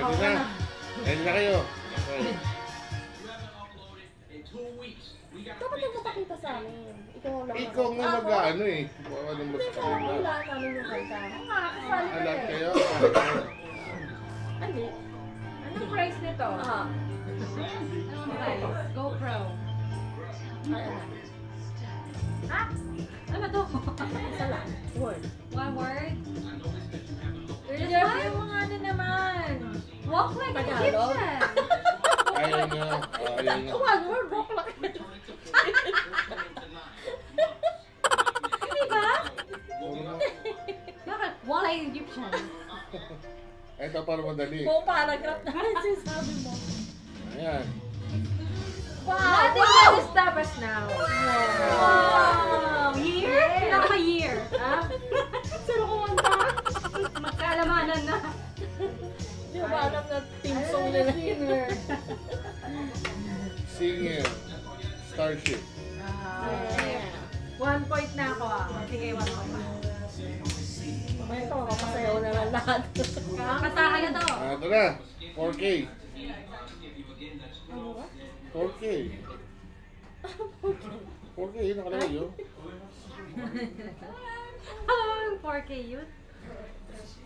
Ready na? Ready na kayo? Okay. Dapat yung mapakita sa amin. Ikaw nga mag-ano eh. Baka nang magpakita. Wala namin yung kanta. Alam kayo? Ano? Anong price nito? Anong price? GoPro. Ano to? Isa lang. Word. One word? Reserve yung mga ano naman. Walk like a Egyptian. Ayaw nga. Ayaw nga. One word, walk like a Hindi ba? Bakit? Walk like an Egyptian. Ito para madali. Buong paragraph na sinasabi mo. Ayan. Wow! Nothing that is stop us now. Wow! Year? Pinaka-year. Sino kumanta? Magkalamanan na. Hindi ba alam na team song nila yun? Singer. Starship. 1 point na ako Sige, 1 point. May ito, mapasayaw na lang lahat. Kakatahan na to. Ito na. 4K. Ano ba? 4K. 4K, yun nakalagay yun. Alam mo yung 4K yun?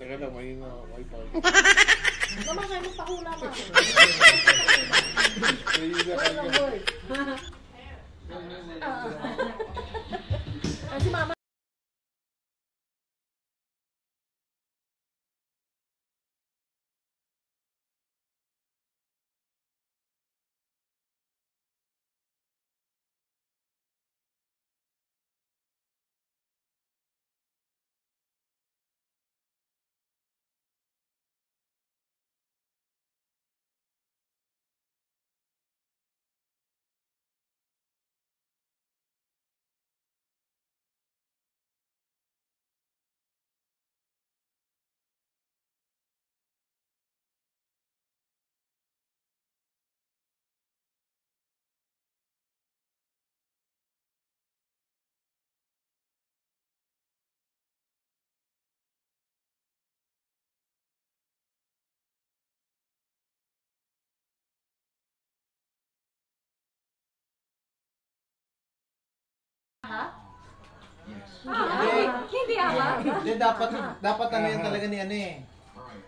Teka lang, may wifi. Mama, kayo magpakula ka. Ano word? Si mama. Hindi aba. Hindi, dapat ano yan talaga ni ano eh.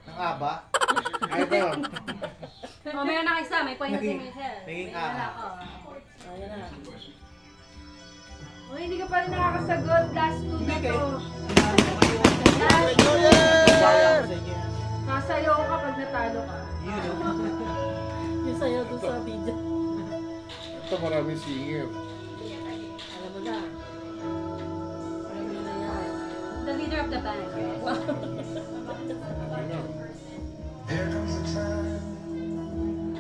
Ng aba. Ito. Meron na isa, may point si Michelle. Naging aba. Ayan na. Uy, hindi ka pa rin nakakasagot. Last 2 na to. Sasayaw ka pag natalo ka. Yung sayo doon sa video. Ito maraming singer. Alam mo na. Alam mo na yan. The leader of the band. Wow. Ano?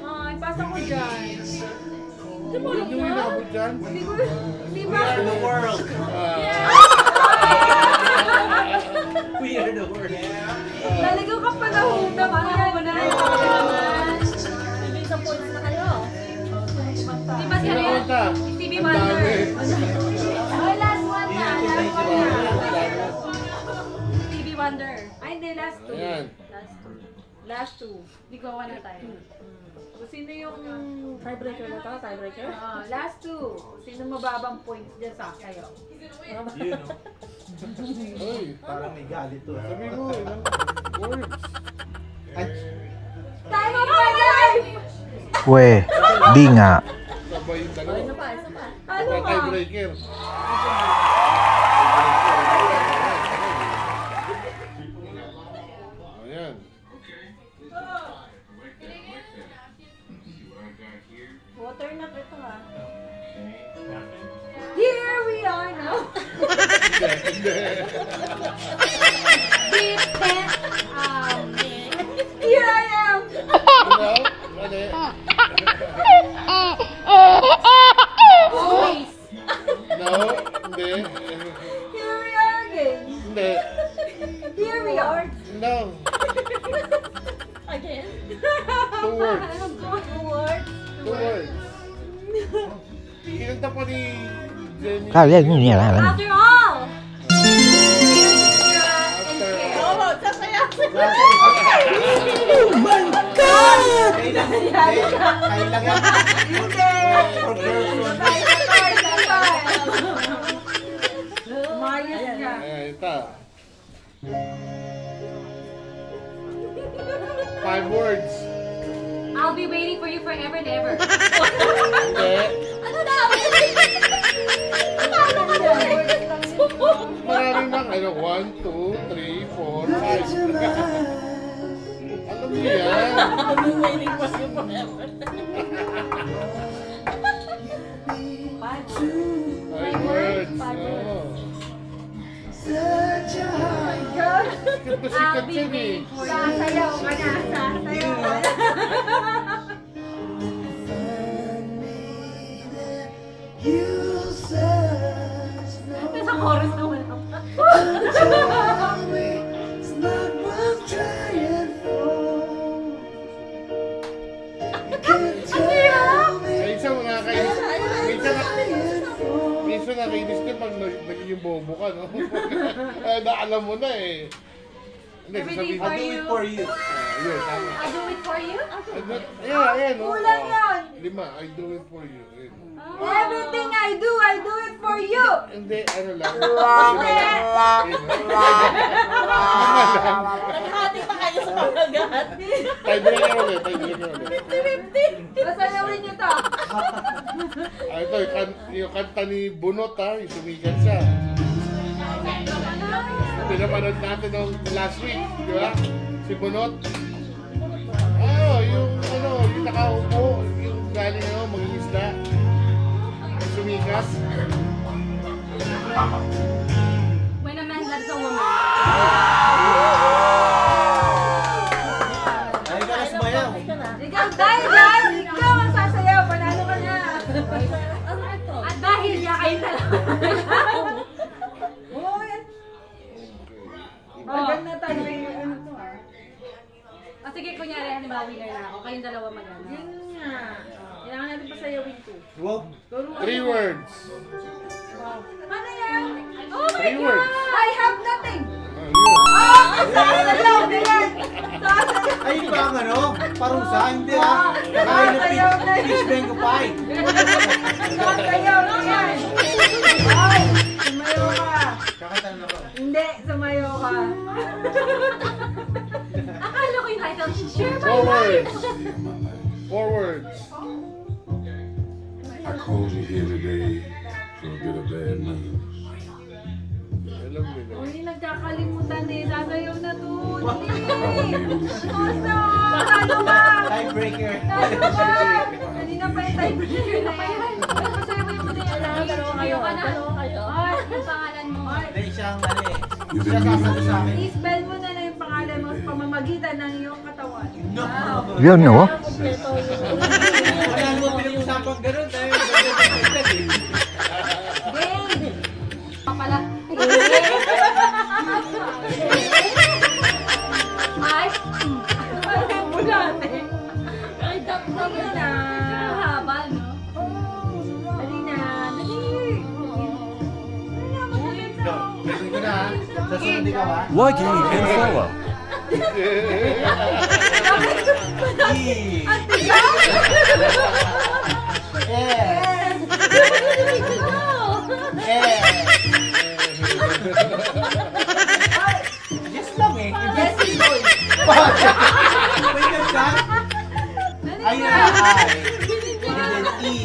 Ay, pasa ko dyan. Di mo alam Yung yan? inabot dyan? Hindi ba? In the world. We are the world. Naligaw ka pa na hunda. Ano mo na? May isang points na kayo. Di ba Sino sila? kanta? Stevie Ang Wonder. dami. Oh, last one na. Last one na. Stevie Wonder. Ay, hindi. Last 2. Ayan. Last 2. Hindi ko na tayo. Sino yung Tiebreaker na ito? Tiebreaker? last 2? Sino mababang points dyan sa kayo? Yun no? Uy, Parang may galit to. sabi mo, ilang words. Ay, Time of my life! Weh, di nga. Sabay yung Oh, dalawa. isa pa, isa pa. Ano ka? Tiebreaker. Ayan. Water na ito ha. Here we are now. Deep pen. Here I am. Ano? Ano? Always. No? Hindi. Here we are again. Hindi. Here we are. No. Again? 2 words. Two words. 2 words. Kinanta pa ni Jenny. Kalian ini ya kan. After all. After Oo, sasaya. all. Kain lang. Kain lang yan. For girls only. Umayos ka. Ito. 5 words. I'll be waiting for you forever and ever. Hindi. Ano na? Akala ko na. Maraming bang ano? 1, 2, 3, 4, 5. Alam niyo yan. Waiting for you forever. 5 words. Oh. Sikat na sikat yan eh. Sasayaw ka na. Sasayaw ka na. Nasa chorus naman ako. Ang hirap! Minsan nakakainis. Minsan nakakainis ka pag nagiging bobo ka, no? Alam mo na eh. Hindi, Everything sasabihin for ko. you. Yun, tama. I'll do it for you. Ayan, no? Kulang yun. 5, I do it for you. Ayun. Everything I do it for you. Hindi, ano lang. Naghati pa kayo sa pagagat. Tayo bilang ka ulit. Masayawin niyo to. Ito, yung kanta ni Bunot, ha? Yung sumikat siya. Pinapanood natin nung last week, di ba? Si Bunot. Yung nakaupo, yung galing mag-iisla. Yung sumikas. When a man loves a woman. Ay, ka na sumayaw. Ikaw dahil dyan, ikaw ang sasayaw. Panalo ka na. At dahil niya kayo dalawa. Tagal na tayo. Ano to ah? Sige, kunyari, halimbawa winner na ako. Kayong dalawa magana. Yun nga. Kailangan natin pasayawin to. Wow. 3 words. Ano yan? Oh my 3 God! words. I have nothing! Sasayaw na yan! Ay, parang ano? Parusa? Hindi ah. Nakain na fish mango pie. Sasayaw na yan! Ay! Sumayo ka. Kakanta na ako. Hindi, sumayo ka. Akala ko yung title, Share My 4 Life! words. 4 words. I called you here today for a bit of bad news. Alam nila. Uy, nagkakalimutan eh. Sasayaw na to. I wasn't able to see you. Ano ba? Tiebreaker. Kanina pa yung tiebreaker na yan. Pasayawin mo na yan. Dalawa Kayo ka na. kayo. Ay, yung pangalan mo. Hindi siyang ano eh. You've Siya been sasabi sa akin. I-spell mo na yung pangalan mo sa pamamagitan ng iyong katawan. No. Yun nga, oh. Wala mo pinag-usapang ganun. Dahil Game! Pala. Ay, Ay, bulate. Ay, dap-dap na. haba, no? Dali na. Dali. Listen ko na ha. Sasunod ikaw ha. Like and follow. E. Ang tigaw! S. Yes lang eh. Jessie boy. May ganda. Ayun na I. And then E.